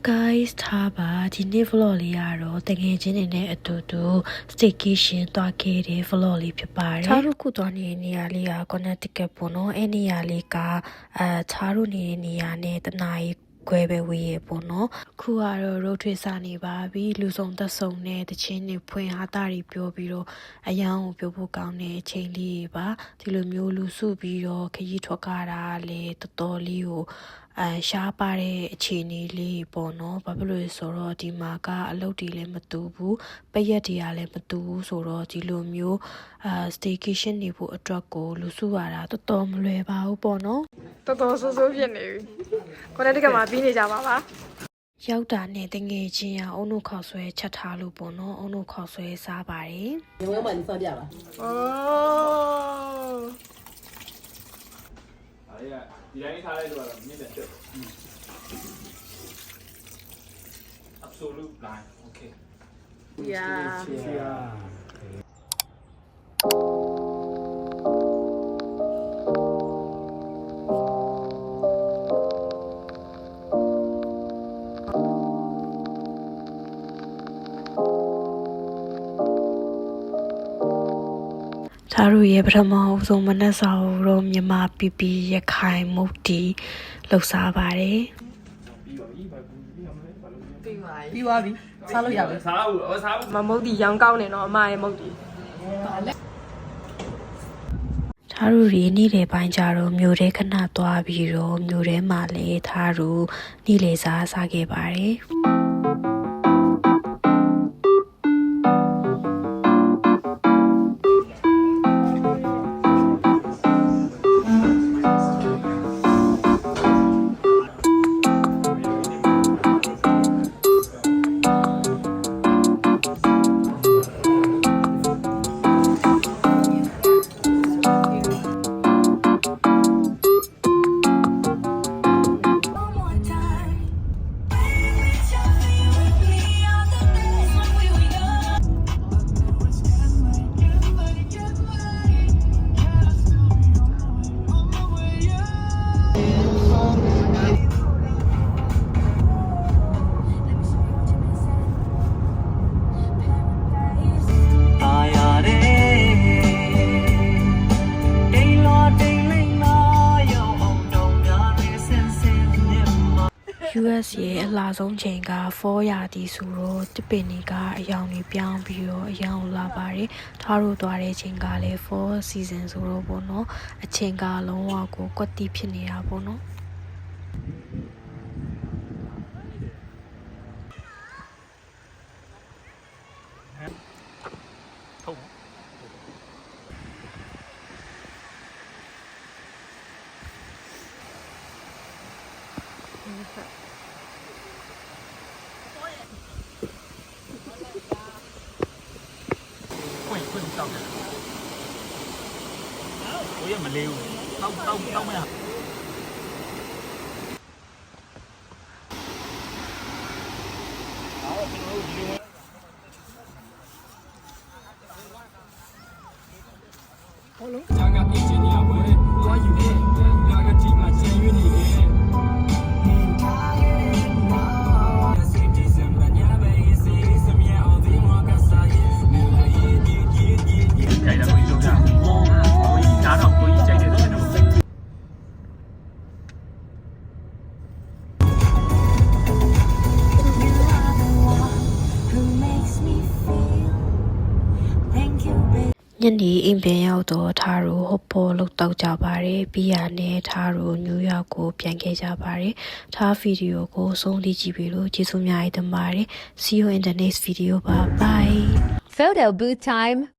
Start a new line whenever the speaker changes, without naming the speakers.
guys ထားပါဒီနေ့ vlog လေးကတော့တကယ်ချင်းနေနဲ့အတူတူ staycation သွားခဲ့တဲ့ vlog လေးဖြစ်ပါတယ်။ချားတို့ခုသွားနေတဲ့နေရာလေးက Connecticut ပေါ့နော်။အဲ့နေရာလေးကချားတို့နေတဲ့နေရာနဲ့တနားရီခွဲပဲဝေးရပေါ့နော်အခုကတော့ road trip စနေပါပြီလူစုံသက်စုံနဲ့တချင်းတွေဖွင့်ဟာတာတွေပြောပြီးတော့အယောင်ကိုပြောဖို့ကောင်းတဲ့အချိန်လေးပါဒီလိုမျိုးလူစုပြီးတော့ခရီးထွက်ကြတာလေတော်တော်လေးကိုရှားပါတဲ့အခြေအနေလေးပေါ့နော်ဘာဖြစ်လို့လဲဆိုတော့ဒီမှာကအလုပ်တွေလည်းမတူဘူးပရက်တွေကလည်းမတူဘူးဆိုတော့ဒီလိုမျိုးstaycation နေဖို့အတွက်ကိုလူစုရတာတော်တော်မလွယ်ပါဘူးပေါ့နော်
တော်တော်ဆိုးဆိုးဖြစ်နေပြီကိုနဲ့တကယ်မှပြီးနေကြပါပါ
ရောက်တာနဲ့တငယ်ချင်းရအုံတို့ခေါက်ဆွဲချက်ထားလို့ပေါ့နော်အုံတို့ခေါက်ဆွဲစားပါတယ်
有没有把你放掉了
哦
哎呀ဒီတိုင်းထားလိုက်တော့မြင့်တယ်တက် absolute line okay
yeah
ဒါတို့ရဲ့ပထမအဆုံးမနက်စာတော့မြန်မာပီပီရခိုင်မုတ်တီလှူစားပါတယ်
ပြီးသွားပြီစားလို့ရပြီ
စားဘူးစားဘူး
မမုတ်တီရောင်းကောင်းနေတော့အမရဲ့မုတ်တီ
ဒါတို့ရေနေ့လေပိုင်းကြတော့မြို့ထဲခဏသွားပြီးတော့မြို့ထဲမှာလေဒါတို့နေ့လေစားခဲ့ပါတယ်US ရဲ့အလားဆုံးချိန်က4ရာသီဆိုတော့တပင်တွေကအယောင်တွေပြောင်းပြီးတော့အယောင်လာပါတယ်ထားတို့သွားတဲ့ချိန်ကလည်း4 season ဆိုတော့ပေါ့နော်အချိန်ကလုံးဝကိုကွက်တီဖြစ်နေတာပေါ့နော်
တောက်တယ်ဟိုရမလေးဘူးတောက်မရဟုတ်လုံးညာကအင်ဂျင်နီယာပွဲဝါယူနေညာကဒီမှာကျန်ရနေတယ်
ညနေအိမ်ပြန်ရောက်တော့ထားတို့ဟော့ပေါ်လောက်တော့ကြပါတယ်ပြီးရနဲ့ထားတို့နယူးယောက်ကိုပြန်ခဲ့ကြပါတယ်ထားဗီဒီယိုကိုဆုံးထိကြည့်ပြီးလို့ကျေးဇူးများတင်ပါတယ် See you in the next video bye bye
Photo booth time